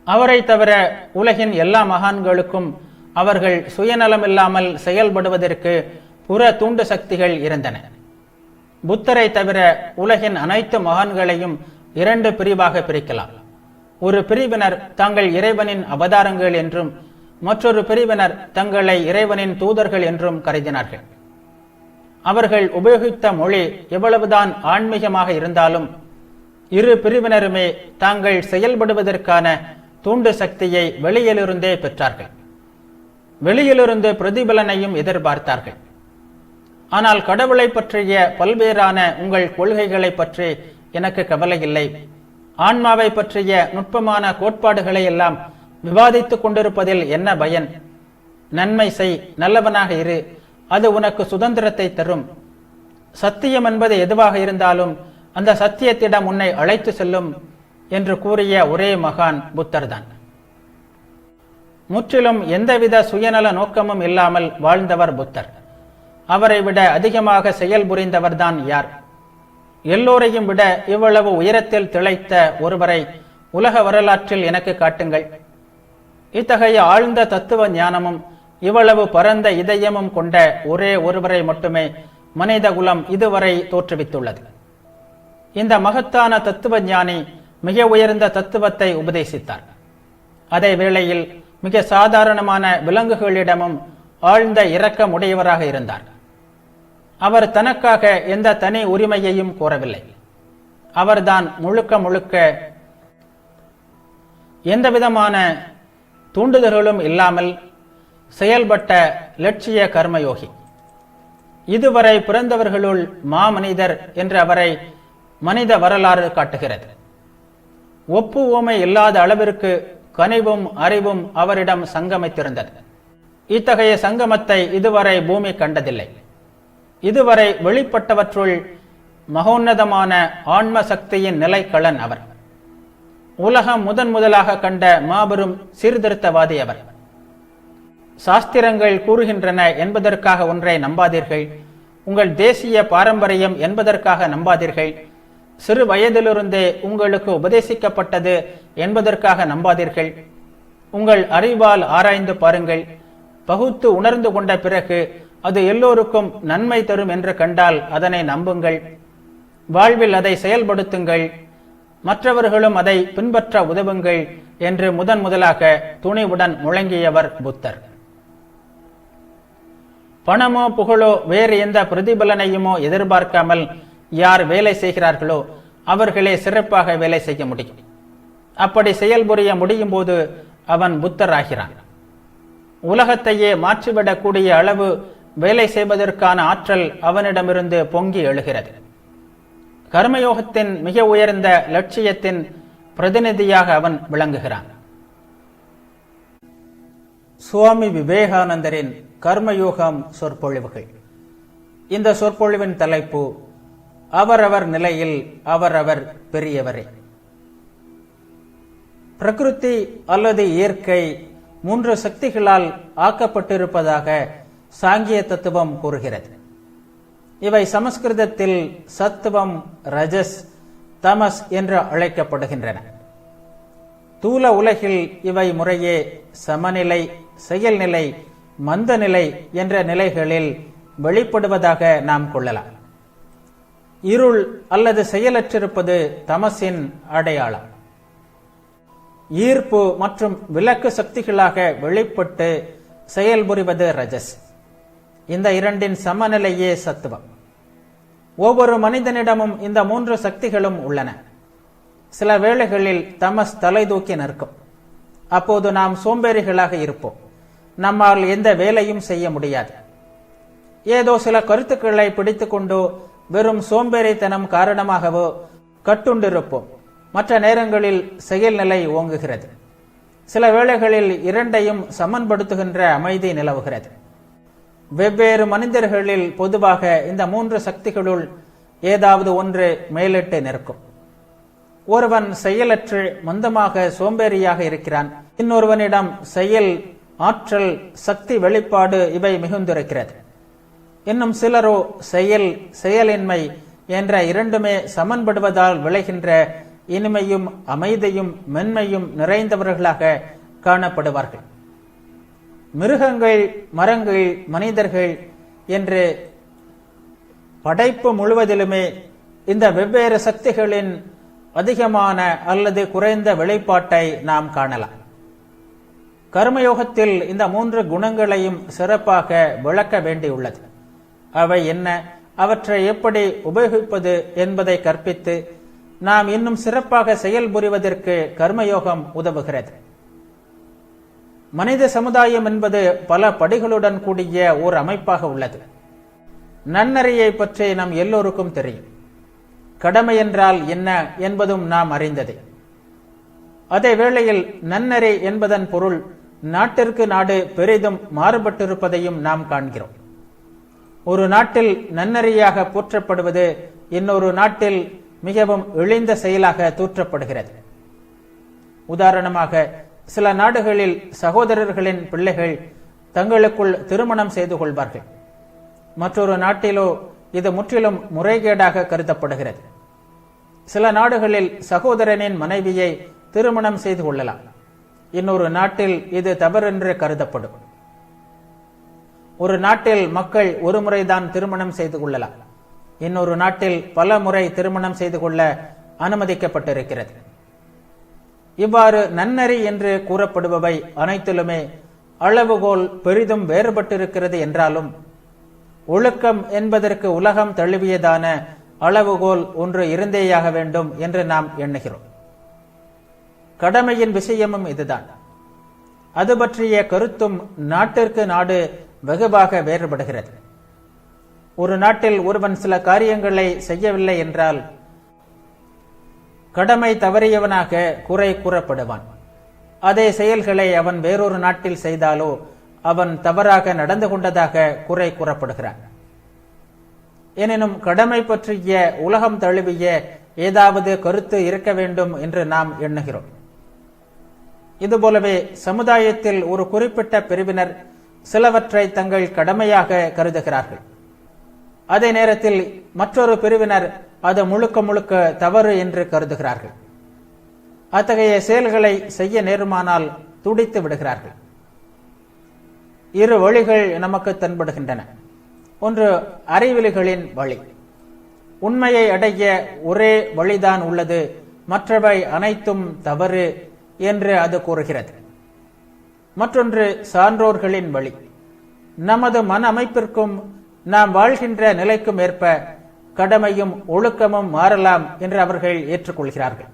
அவரை தவிர உலகின் எல்லா மகான்களுக்கும் அவர்கள் சுயநலமில்லாமல் செயல்படுவதற்கு புற தூண்டு சக்திகள் இருந்தன. புத்தரை தவிர உலகின் அனைத்து மகான்களையும் 2 பிரிவாக பிரிக்கலாம். ஒரு பிரிவினர் தாங்கள் இறைவனின் அவதாரங்கள் என்றும் மற்றொரு பிரிவினர் தங்களை இறைவனின் தூதர்கள் என்றும் கருதினார்கள். அவர்கள் உபயோகித்த மொழி எவ்வளவுதான் ஆன்மீகமாக இருந்தாலும் இரு பிரிவினருமே தாங்கள் செயல்படுவதற்கான தூண்டு சக்தியை வெளியிலிருந்தே பெற்றார்கள். வெளியிலிருந்து பிரதிபலனையும் எதிர்பார்த்தார்கள். ஆனால் கடவுளை பற்றிய பல்வேறான உங்கள் கொள்கைகளை பற்றி எனக்கு கவலை இல்லை. ஆன்மாவை பற்றிய நுட்பமான கோட்பாடுகளை எல்லாம் விவாதித்துக் கொண்டிருப்பதில் என்ன பயன்? நன்மை செய், நல்லவனாக இரு, அது உனக்கு சுதந்திரத்தை தரும். சத்தியம் என்பது எதுவாக இருந்தாலும் அந்த சத்தியத்திடம் உன்னை அழைத்து செல்லும் என்று கூறிய ஒரே மகான் புத்தர்தான். முற்றிலும் எந்தவித சுயநல நோக்கமும் இல்லாமல் வாழ்ந்தவர் புத்தர். அவரை விட அதிகமாக செயல் புரிந்தவர்தான் யார்? எல்லோரையும் விட இவ்வளவு உயரத்தில் திளைத்த ஒருவரை உலக வரலாற்றில் எனக்கு காட்டுங்கள். இத்தகைய ஆழ்ந்த தத்துவ ஞானமும் இவ்வளவு பரந்த இதயமும் கொண்ட ஒரே ஒருவரை மட்டுமே மனித குலம் இதுவரை தோற்றுவித்துள்ளது. இந்த மகத்தான தத்துவ ஞானி மிக உயர்ந்த தத்துவத்தை உபதேசித்தார். அதே வேளையில் மிக சாதாரணமான விலங்குகளிடமும் ஆழ்ந்த இரக்கம் உடையவராக இருந்தார். அவர் தனக்காக எந்த தனி உரிமையையும் கோரவில்லை. அவர்தான் முழுக்க முழுக்க எந்தவிதமான தூண்டுதல்களும் இல்லாமல் செயல்பட்ட லட்சிய கர்மயோகி. இதுவரை பிறந்தவர்களுள் மாமனிதர் என்று அவரை மனித வரலாறு காட்டுகிறது. ஒப்பு ஓமை இல்லாத அளவிற்கு கனிவும் அறிவும் அவரிடம் சங்கமித்திருந்தது. இத்தகைய சங்கமத்தை இதுவரை பூமி கண்டதில்லை. இதுவரை வெளிப்பட்டவற்றுள் மகோன்னதமான ஆன்ம சக்தியின் நிலைக்களன் அவர். உலகம் முதலாக கண்ட மாபெரும் சீர்திருத்தவாதி அவர். சாஸ்திரங்கள் கூறுகின்றன என்பதற்காக ஒன்றை நம்பாதீர்கள். உங்கள் தேசிய பாரம்பரியம் என்பதற்காக நம்பாதீர்கள். சிறு வயதிலிருந்தே உங்களுக்கு உபதேசிக்கப்பட்டது என்பதற்காக நம்பாதீர்கள். உங்கள் அறிவால் ஆராய்ந்து பாருங்கள். பகுத்து உணர்ந்து கொண்ட பிறகு அது எல்லோருக்கும் நன்மை தரும் என்று கண்டால் அதனை நம்புங்கள். வாழ்வில் அதை செயல்படுத்துங்கள். மற்றவர்களும் அதை பின்பற்ற உதவுங்கள் என்று முதலாக துணிவுடன் முழங்கியவர் புத்தர். பணமோ புகழோ வேறு எந்த பிரதிபலனையுமோ எதிர்பார்க்காமல் யார் வேலை செய்கிறார்களோ அவர்களே சிறப்பாக வேலை செய்ய முடியும். அப்படி செயல்புரிய முடியும் போது அவன் புத்தர் ஆகிறான். உலகத்தையே மாற்றிவிடக்கூடிய அளவு வேலை செய்வதற்கான ஆற்றல் அவனிடமிருந்து பொங்கி எழுகிறது. கர்மயோகத்தின் மிக உயர்ந்த லட்சியத்தின் பிரதிநிதியாக அவன் விளங்குகிறான். சுவாமி விவேகானந்தரின் கர்மயோகம் சொற்பொழிவுகள். இந்த சொற்பொழிவின் தலைப்பு அவரவர் நிலையில் அவரவர் பெரியவரே. பிரகிருதி அல்லது இயற்கை 3 சக்திகளால் ஆக்கப்பட்டிருப்பதாக சாங்கிய தத்துவம் கூறுகிறது. இவை சமஸ்கிருதத்தில் சத்துவம், ரஜஸ், தமஸ் என்று அழைக்கப்படுகின்றன. தூல உலகில் இவை முறையே சமநிலை, செயல்நிலை, மந்தநிலை என்ற நிலைகளில் வெளிப்படுவதாக நாம் கொள்ளலாம். இருள் அல்லது செயலற்றிருப்பது தமசின் அடையாளம். ஈர்ப்பு மற்றும் விலக்கு சக்திகளாக வெளிப்பட்டு செயல்புரிவது ரஜஸ். இந்த இரண்டின் சமநிலையே சத்துவம். ஒவ்வொரு மனிதனிடமும் இந்த 3 சக்திகளும் உள்ளன. சில வேளைகளில் தமஸ் தலை தூக்கி நிற்கும். அப்போது நாம் சோம்பேறிகளாக இருப்போம். நம்மால் எந்த வேலையும் செய்ய முடியாது. ஏதோ சில கருத்துக்களை பிடித்துக்கொண்டோ வெறும் சோம்பேறித்தனம் காரணமாகவோ கட்டுண்டிருப்போம். மற்ற நேரங்களில் செயல்நிலை ஓங்குகிறது. சில வேளைகளில் இரண்டையும் சமன்படுத்துகின்ற அமைதி நிலவுகிறது. வெவ்வேறு மனிதர்களில் பொதுவாக இந்த 3 சக்திகளுள் ஏதாவது ஒன்று மேலிட்டு நிற்கும். ஒருவன் செயலற்று மந்தமாக சோம்பேறியாக இருக்கிறான். இன்னொருவனிடம் செயல், ஆற்றல், சக்தி வெளிப்பாடு இவை மிகுந்திருக்கிறது. இன்னும் சிலரோ செயலின்மை என்ற இரண்டுமே சமன்படுவதால் விளைகின்ற இனிமையும் அமைதியும் மென்மையும் நிறைந்தவர்களாக காணப்படுவார்கள். மிருகங்கள், மரங்கள், மனிதர்கள் என்று படைப்பு முழுவதிலுமே இந்த வெவ்வேறு சக்திகளின் அதிகமான அல்லது குறைந்த வெளிப்பாட்டை நாம் காணலாம். கர்மயோகத்தில் இந்த 3 குணங்களையும் சிறப்பாக விளக்க வேண்டியுள்ளது. அவை என்ன, அவற்றை எப்படி உபயோகிப்பது என்பதை கற்பித்து நாம் இன்னும் சிறப்பாக செயல்புரிவதற்கு கர்மயோகம் உதவுகிறது. மனித சமுதாயம் என்பது பல படிகளுடன் கூடிய ஓர் அமைப்பாக உள்ளது. நன்னறியை பற்றி நம் எல்லோருக்கும் தெரியும். கடமை என்றால் என்ன என்பதும் நாம் அறிந்ததே. அதே வேளையில் நன்னறி என்பதன் பொருள் நாட்டிற்கு நாடு பெரிதும் மாறுபட்டிருப்பதையும் நாம் காண்கிறோம். ஒரு நாட்டில் நன்னறியாக போற்றப்படுவது இன்னொரு நாட்டில் மிகவும் இழிந்த செயலாக தூற்றப்படுகிறது. உதாரணமாக, சில நாடுகளில் சகோதரர்களின் பிள்ளைகள் தங்களுக்குள் திருமணம் செய்து கொள்வார்கள். மற்றொரு நாட்டிலோ இது முற்றிலும் முறைகேடாக கருதப்படுகிறது. சில நாடுகளில் சகோதரனின் மனைவியை திருமணம் செய்து கொள்ளலாம். இன்னொரு நாட்டில் இது தவறென்று கருதப்படும். ஒரு நாட்டில் மக்கள் ஒரு முறைதான் திருமணம் செய்து கொள்ளலாம். இன்னொரு நாட்டில் பல முறை திருமணம் செய்து கொள்ள அனுமதிக்கப்பட்டிருக்கிறது. இவ்வாறு நன்னறி என்று கூறப்படுபவை அனைத்திலுமே அளவுகோல் பெரிதும் வேறுபட்டிருக்கிறது என்றாலும், ஒழுக்கம் என்பதற்கு உலகம் தழுவியதான அளவுகோல் ஒன்று இருந்தேயாக வேண்டும் என்று நாம் எண்ணுகிறோம். கடமையின் விஷயமும் இதுதான். அது பற்றிய கருத்தும் நாட்டிற்கு நாடு வெகுவாக வேறுபடுகிறது. ஒரு நாட்டில் ஒருவன் சில காரியங்களை செய்யவில்லை என்றால் கடமை தவறியவனாக குறை கூறப்படுவான். அதே செயல்களை அவன் வேறொரு நாட்டில் செய்தாலோ அவன் தவறாக நடந்து கொண்டதாக குறை கூறப்படுகிறான். எனினும் கடமை பற்றிய உலகம் தழுவிய ஏதாவது கருத்து இருக்க வேண்டும் என்று நாம் எண்ணுகிறோம். இதுபோலவே சமுதாயத்தில் ஒரு குறிப்பிட்ட பிரிவினர் சிலவற்றை தங்கள் கடமையாக கருதுகிறார்கள். அதே நேரத்தில் மற்றொரு பிரிவினர் அது முழுக்க முழுக்க தவறு என்று கருதுகிறார்கள். அத்தகைய செயல்களை செய்ய நேருமானால் துடித்து விடுகிறார்கள். இரு வழிகள் நமக்கு தென்படுகின்றன. ஒன்று அறிவிலிகளின் வழி. உண்மையை அடைய ஒரே வழிதான் உள்ளது, மற்றவை அனைத்தும் தவறு என்று அது கூறுகிறது. மற்றொன்று சான்றோர்களின் வழி. நமது மன அமைப்பிற்கும் நாம் வாழ்கின்ற நிலைக்கும் ஏற்ப கடமையும் ஒழுக்கமும் மாறலாம் என்று அவர்கள் ஏற்றுக்கொள்கிறார்கள்.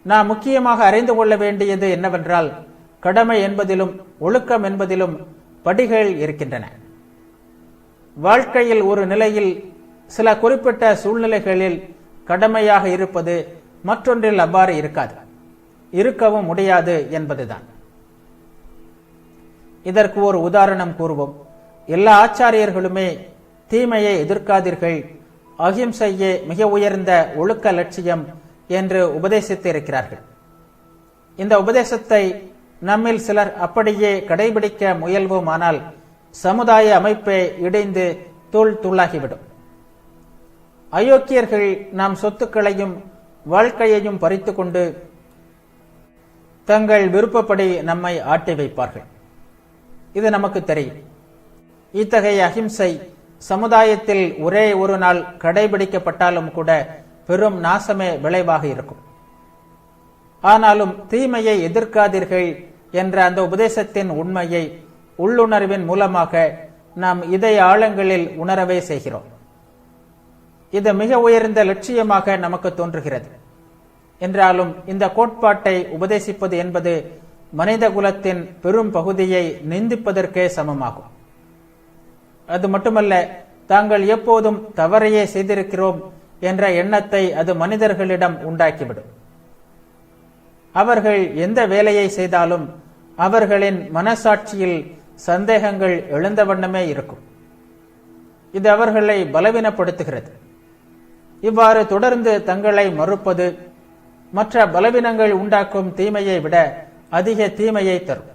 நாம் முக்கியமாக அறிந்து கொள்ள வேண்டியது என்னவென்றால், கடமை என்பதிலும் ஒழுக்கம் என்பதிலும் படிகள் இருக்கின்றன. வாழ்க்கையில் ஒரு நிலையில் சில குறிப்பிட்ட சூழ்நிலைகளில் கடமையாக இருப்பது மற்றொன்றில் அவ்வாறு இருக்காது, இருக்கவும் முடியாது என்பதுதான். இதற்கு ஒரு உதாரணம் கூறுவோம். எல்லா ஆச்சாரியர்களுமே தீமையை எதிர்க்காதீர்கள், அகிம்சையே மிக உயர்ந்த ஒழுக்க லட்சியம் என்று உபதேசித்து இருக்கிறார்கள். இந்த உபதேசத்தை நம்மில் சிலர் அப்படியே கடைபிடிக்க முயல்வோமானால் சமுதாய அமைப்பை இடைந்து தூள் தூளாகிவிடும். அயோக்கியர்கள் நாம் சொத்துக்களையும் வாழ்க்கையையும் பறித்து கொண்டு தங்கள் விருப்பப்படி நம்மை ஆட்டி வைப்பார்கள். இது நமக்கு தெரியும். இத்தகைய அகிம்சை சமுதாயத்தில் ஒரே ஒரு நாள் கடைபிடிக்கப்பட்டாலும் கூட பெரும் நாசமே விளைவாக இருக்கும். ஆனாலும் தீமையை எதிர்க்காதீர்கள் என்ற அந்த உபதேசத்தின் உண்மையை உள்ளுணர்வின் மூலமாக நாம் இதய ஆழங்களில் உணரவே செய்கிறோம். இது மிக உயர்ந்த லட்சியமாக நமக்கு தோன்றுகிறது. என்றாலும் இந்த கோட்பாட்டை உபதேசிப்பது என்பது மனித குலத்தின் பெரும் பகுதியை நிந்திப்பதற்கே சமமாகும். அது மட்டுமல்ல, தாங்கள் எப்போதும் தவறையே செய்திருக்கிறோம் என்ற எண்ணத்தை அது மனிதர்களிடம் உண்டாக்கிவிடும். அவர்கள் எந்த வேலையை செய்தாலும் அவர்களின் மனசாட்சியில் சந்தேகங்கள் எழுந்த வண்ணமே இருக்கும். இது அவர்களை பலவீனப்படுத்துகிறது. இவ்வாறு தொடர்ந்து தங்களை மறுப்பது மற்ற பலவீனங்கள் உண்டாக்கும் தீமையை விட அதிக தீமையை தரும்.